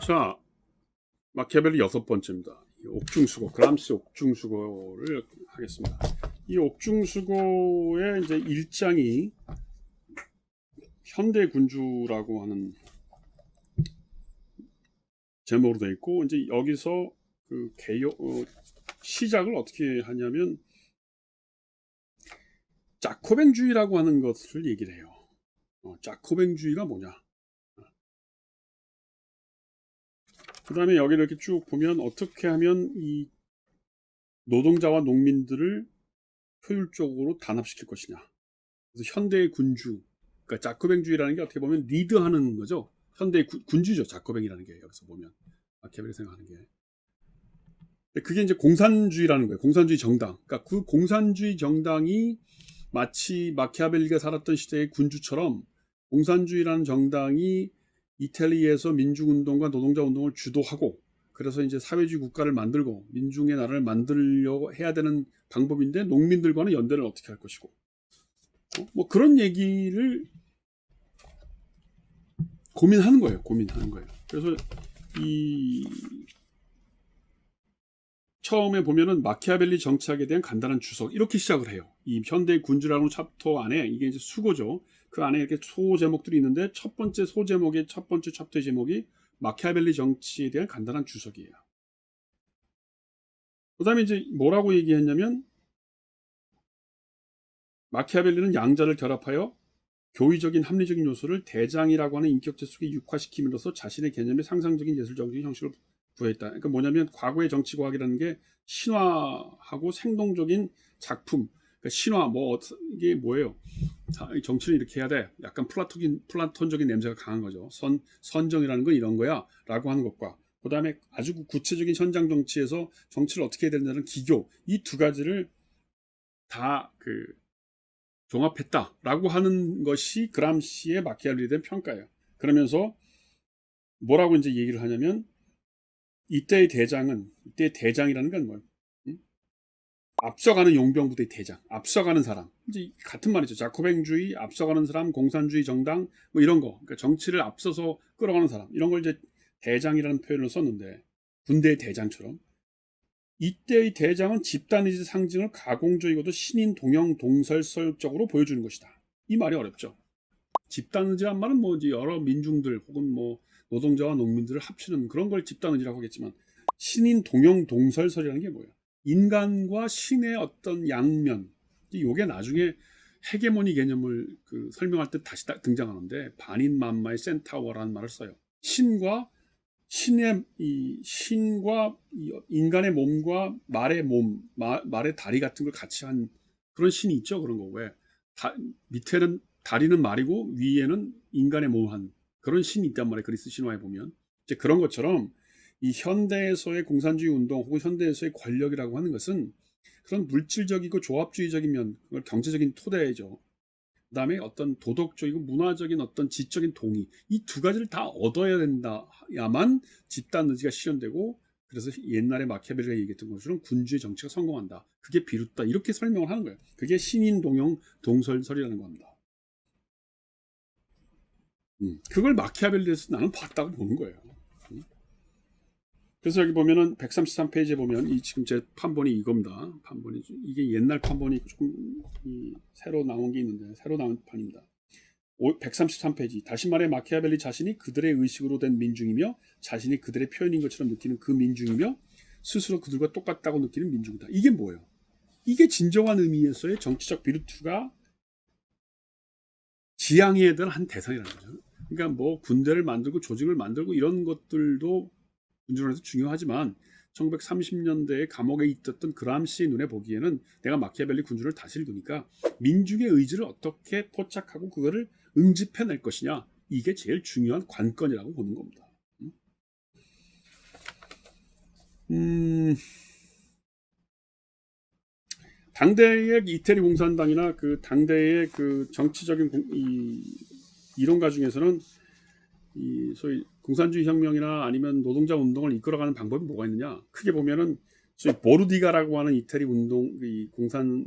자, 마키아벨리 6번째입니다. 옥중수고, 그람시 옥중수고를 하겠습니다. 이 옥중수고의 이제 1장이 현대군주라고 하는 제목으로 되어 있고, 이제 여기서 그 시작을 어떻게 하냐면 자코뱅주의라고 하는 것을 얘기를 해요. 자코뱅주의가 뭐냐? 그 다음에 여기 이렇게 쭉 보면 어떻게 하면 이 노동자와 농민들을 효율적으로 단합시킬 것이냐. 그래서 현대의 군주, 그러니까 자코뱅주의라는 게 어떻게 보면 리드하는 거죠. 현대의 군주죠. 자코뱅이라는 게 여기서 보면 마키아벨리 생각하는 게. 그게 이제 공산주의라는 거예요. 공산주의 정당. 그러니까 그 공산주의 정당이 마치 마키아벨리가 살았던 시대의 군주처럼 공산주의라는 정당이 이탈리아에서 민중운동과 노동자운동을 주도하고 그래서 이제 사회주의 국가를 만들고 민중의 나라를 만들려고 해야 되는 방법인데 농민들과는 연대를 어떻게 할 것이고 뭐 그런 얘기를 고민하는 거예요. 그래서 이 처음에 보면은 마키아벨리 정치학에 대한 간단한 주석 이렇게 시작을 해요. 이 현대의 군주라는 챕터 안에 이게 이제 수고죠. 그 안에 이렇게 소 제목들이 있는데 첫 번째 소 제목의 첫 번째 챕터의 제목이 마키아벨리 정치에 대한 간단한 주석이에요. 그다음에 이제 뭐라고 얘기했냐면 마키아벨리는 양자를 결합하여 교의적인 합리적인 요소를 대장이라고 하는 인격체 속에 육화시킴으로써 자신의 개념의 상상적인 예술적인 형식을 부여했다. 그러니까 뭐냐면 과거의 정치과학이라는 게 신화하고 생동적인 작품, 그러니까 신화 뭐 이게 뭐예요? 정치를 이렇게 해야 돼. 약간 플라톤적인 냄새가 강한 거죠. 선정이라는 건 이런 거야라고 하는 것과 그 다음에 아주 구체적인 현장 정치에서 정치를 어떻게 해야 되는지는 기교 이 두 가지를 다 종합했다라고 하는 것이 그람시의 마키아벨리에 대한 평가예요. 그러면서 뭐라고 이제 얘기를 하냐면 이때의 대장이라는 건 뭐예요? 앞서가는 용병부대의 대장, 앞서가는 사람. 이제 같은 말이죠. 자코뱅주의, 앞서가는 사람, 공산주의 정당, 뭐 이런 거. 그러니까 정치를 앞서서 끌어가는 사람. 이런 걸 이제 대장이라는 표현을 썼는데 군대의 대장처럼. 이때의 대장은 집단의지 상징을 가공적이고도 신인 동형 동설설적으로 보여주는 것이다. 이 말이 어렵죠. 집단의지란 말은 뭐 이제 여러 민중들 혹은 뭐 노동자와 농민들을 합치는 그런 걸 집단의지라고 하겠지만 신인 동형 동설설이라는 게 뭐예요? 인간과 신의 어떤 양면. 이게 나중에 헤게모니 개념을 설명할 때 다시 등장하는데 반인만마의 센타워라는 말을 써요. 신과 이 인간의 몸과 말의 몸, 말의 다리 같은 걸 같이 한 그런 신이 있죠. 그런 거 왜 밑에는 다리는 말이고 위에는 인간의 몸한 그런 신이 있단 말이에요. 그리스 신화에 보면 이제 그런 것처럼 이 현대에서의 공산주의 운동 혹은 현대에서의 권력이라고 하는 것은 그런 물질적이고 조합주의적인 면, 그걸 경제적인 토대죠. 그다음에 어떤 도덕적이고 문화적인 어떤 지적인 동의 이 두 가지를 다 얻어야 된다야만 집단 의지가 실현되고 그래서 옛날에 마키아벨리가 얘기했던 것처럼 군주의 정치가 성공한다. 그게 비루다 이렇게 설명을 하는 거예요. 그게 신인 동형 동설설이라는 겁니다. 그걸 마키아벨리에서 나는 봤다고 보는 거예요. 그래서 여기 보면은 133페이지에 보면 이 지금 제 판본이 이겁니다. 판본이 이게 옛날 판본이 조금 새로 나온 게 있는데 새로 나온 판입니다. 133페이지 다시 말해 마키아벨리 자신이 그들의 의식으로 된 민중이며 자신이 그들의 표현인 것처럼 느끼는 그 민중이며 스스로 그들과 똑같다고 느끼는 민중이다. 이게 뭐예요? 이게 진정한 의미에서의 정치적 비루투가 지향해야 될 한 대상이라는 거죠. 그러니까 뭐 군대를 만들고 조직을 만들고 이런 것들도 군주론에서 중요하지만 1930년대에 감옥에 있었던 그람시의 눈에 보기에는 내가 마키아벨리 군주를 다스릴 두니까 민중의 의지를 어떻게 포착하고 그거를 응집해낼 것이냐 이게 제일 중요한 관건이라고 보는 겁니다. 당대의 이태리 공산당이나 그 당대의 그 정치적인 이론가 중에서는 이 소위 공산주의 혁명이나 아니면 노동자 운동을 이끌어가는 방법이 뭐가 있느냐? 크게 보면은 소위 보르디가라고 하는 이태리 이 공산당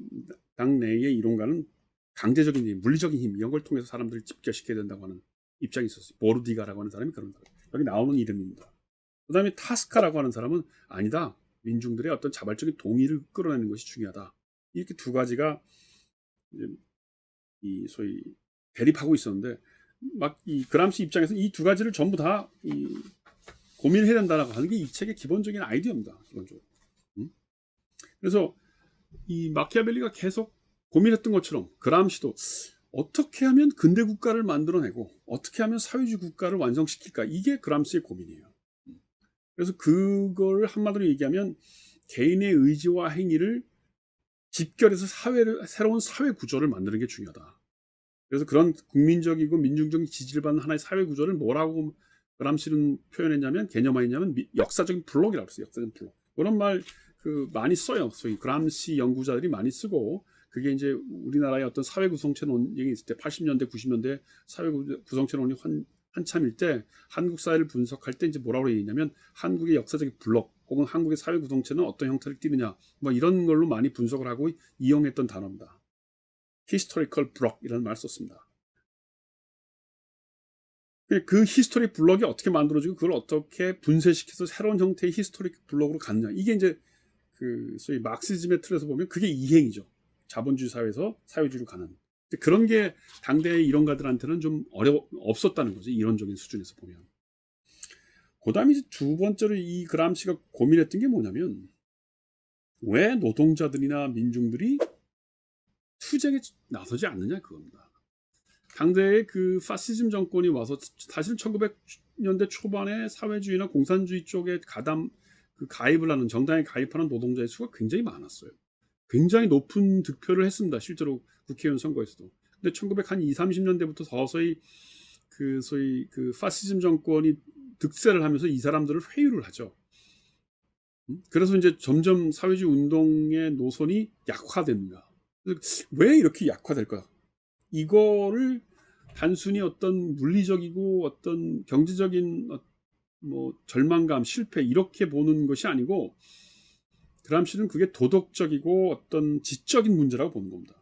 내의 이론가는 강제적인 힘, 물리적인 힘 이런 걸 통해서 사람들을 집결시켜야 된다고 하는 입장이 있었어요. 보르디가라고 하는 사람이 그런 사람. 여기 나오는 이름입니다. 그다음에 타스카라고 하는 사람은 아니다. 민중들의 어떤 자발적인 동의를 끌어내는 것이 중요하다. 이렇게 두 가지가 이 소위 대립하고 있었는데 막 이 그람시 입장에서 이 두 가지를 전부 다 고민을 해야 된다라고 하는 게 이 책의 기본적인 아이디어입니다. 기본적으로. 그래서 이 마키아벨리가 계속 고민했던 것처럼 그람시도 어떻게 하면 근대 국가를 만들어내고 어떻게 하면 사회주의 국가를 완성시킬까, 이게 그람시의 고민이에요. 그래서 그걸 한마디로 얘기하면 개인의 의지와 행위를 집결해서 새로운 사회 구조를 만드는 게 중요하다. 그래서 그런 국민적이고 민중적인 지지를 받는 하나의 사회 구조를 뭐라고 그람시는 표현했냐면, 개념화했냐면 역사적인 블록이라고 했어요. 역사적인 블록. 그런 말 많이 써요. 소위 그람시 연구자들이 많이 쓰고, 그게 이제 우리나라의 어떤 사회 구성체 논쟁이 있을 때 80년대 90년대 사회 구성체 논이 한참일 때 한국 사회를 분석할 때 이제 뭐라고 얘기했냐면, 한국의 역사적인 블록 혹은 한국의 사회 구성체는 어떤 형태를 띠느냐, 뭐 이런 걸로 많이 분석을 하고 이용했던 단어입니다. 히스토리컬 블록이라는 말을 썼습니다. 그 히스토리 블록이 어떻게 만들어지고 그걸 어떻게 분쇄시켜서 새로운 형태의 히스토릭 블록으로 갔냐, 이게 이제 소위 마크시즘의 틀에서 보면 그게 이행이죠. 자본주의 사회에서 사회주의로 가는. 그런 게 당대의 이론가들한테는 좀 없었다는 거죠. 이론적인 수준에서 보면. 그 다음에 이제 두 번째로 이 그람시가 고민했던 게 뭐냐면, 왜 노동자들이나 민중들이 투쟁에 나서지 않느냐, 그겁니다. 당대의 파시즘 정권이 와서 사실 1900년대 초반에 사회주의나 공산주의 쪽에 가입을 하는, 정당에 가입하는 노동자의 수가 굉장히 많았어요. 굉장히 높은 득표를 했습니다. 실제로 국회의원 선거에서도. 근데 1920, 30년대부터 서서히 소위 파시즘 정권이 득세를 하면서 이 사람들을 회유를 하죠. 그래서 이제 점점 사회주의 운동의 노선이 약화됩니다. 왜 이렇게 약화될까? 이거를 단순히 어떤 물리적이고 어떤 경제적인 뭐 절망감, 실패 이렇게 보는 것이 아니고, 그람시는 그게 도덕적이고 어떤 지적인 문제라고 보는 겁니다.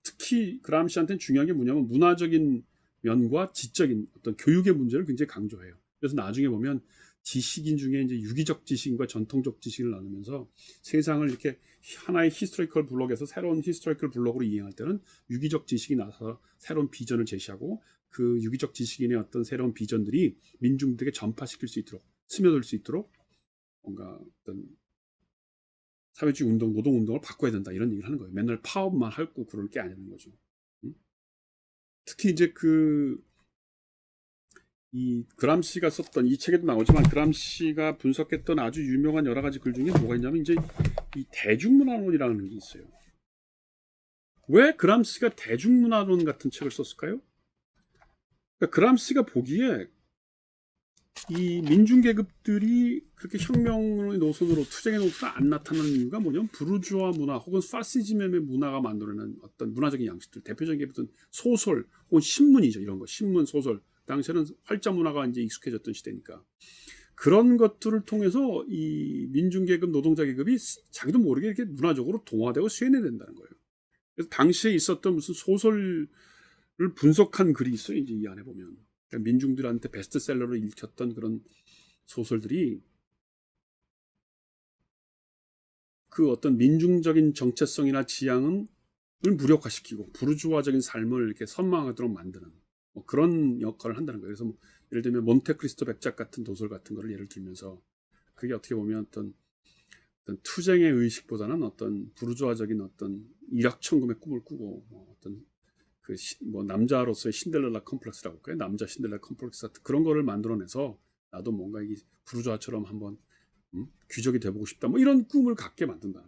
특히 그람시한테는 중요한 게 뭐냐면 문화적인 면과 지적인 어떤 교육의 문제를 굉장히 강조해요. 그래서 나중에 보면 지식인 중에 이제 유기적 지식인과 전통적 지식을 나누면서 세상을 이렇게 하나의 히스토리컬 블록에서 새로운 히스토리컬 블록으로 이해할 때는 유기적 지식이 나서 새로운 비전을 제시하고, 그 유기적 지식인의 어떤 새로운 비전들이 민중들에게 전파시킬 수 있도록, 스며들 수 있도록 뭔가 어떤 사회주의 운동, 노동 운동을 바꿔야 된다, 이런 얘기를 하는 거예요. 맨날 파업만 하고 그럴 게 아니라는 거죠. 특히 이제 이 그람시가 썼던, 이 책에도 나오지만 그람시가 분석했던 아주 유명한 여러 가지 글 중에 뭐가 있냐면, 이제 이 대중문화론이라는 게 있어요. 왜 그람시가 대중문화론 같은 책을 썼을까요? 그러니까 그람시가 보기에 이 민중계급들이 그렇게 혁명의 노선으로, 투쟁의 노선으로 안 나타나는 이유가 뭐냐면, 부르주아 문화 혹은 파시즘의 문화가 만들어내는 어떤 문화적인 양식들, 대표적인 게 무슨 소설 혹은 신문이죠. 이런 거, 신문, 소설. 당시에는 활자 문화가 이제 익숙해졌던 시대니까, 그런 것들을 통해서 이 민중계급, 노동자계급이 자기도 모르게 이렇게 문화적으로 동화되고 수행해야 된다는 거예요. 그래서 당시에 있었던 무슨 소설을 분석한 글이 있어요. 이제 이 안에 보면. 그러니까 민중들한테 베스트셀러로 읽혔던 그런 소설들이 그 어떤 민중적인 정체성이나 지향을 무력화시키고 부르주아적인 삶을 이렇게 선망하도록 만드는 뭐 그런 역할을 한다는 거예요. 그래서 뭐 예를 들면 몬테크리스토 백작 같은 도설 같은 거를 예를 들면서, 그게 어떻게 보면 어떤 투쟁의 의식보다는 어떤 부르주아적인 어떤 일확천금의 꿈을 꾸고, 뭐 어떤 뭐 남자로서의 신데렐라 컴플렉스라고 할까요? 남자 신데렐라 컴플렉스 같은 그런 거를 만들어내서, 나도 뭔가 이 부르주아처럼 한번 귀족이 돼보고 싶다, 뭐 이런 꿈을 갖게 만든다.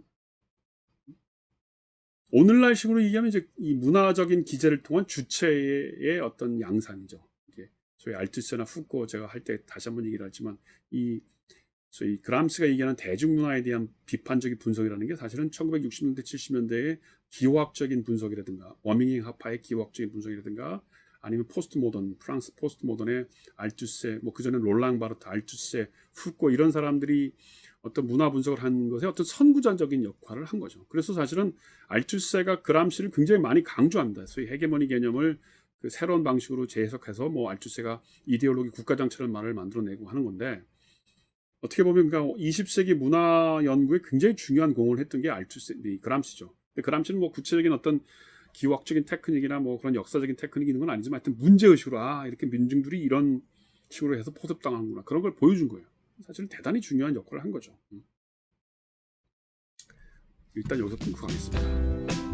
오늘날식으로 얘기하면 이제 이 문화적인 기제를 통한 주체의 어떤 양상이죠. 이게 소위 알투세나 푸코, 제가 할 때 다시 한번 얘기를 하지만, 이 소위 그람시가 얘기하는 대중문화에 대한 비판적인 분석이라는 게 사실은 1960년대 70년대의 기호학적인 분석이라든가, 워밍잉 하파의 기호학적인 분석이라든가, 아니면 포스트 모던, 프랑스 포스트 모던의 알투세, 뭐 그전에 롤랑 바르트, 알투세, 푸코 이런 사람들이 어떤 문화 분석을 한 것에 어떤 선구자적인 역할을 한 거죠. 그래서 사실은 알투세가 그람시를 굉장히 많이 강조합니다. 소위 헤게모니 개념을 새로운 방식으로 재해석해서 뭐 알투세가 이데올로기 국가정체라는 말을 만들어내고 하는 건데, 어떻게 보면 그러니까 20세기 문화 연구에 굉장히 중요한 공헌을 했던 게 알투스 그람시죠. 근데 그람시는 뭐 구체적인 어떤 기호학적인 테크닉이나 뭐 그런 역사적인 테크닉이 있는 건 아니지만 하여튼 문제의식으로 이렇게 민중들이 이런 식으로 해서 포섭당하는구나 그런 걸 보여준 거예요. 사실은 대단히 중요한 역할을 한 거죠. 일단 여기서 끊고 가겠습니다.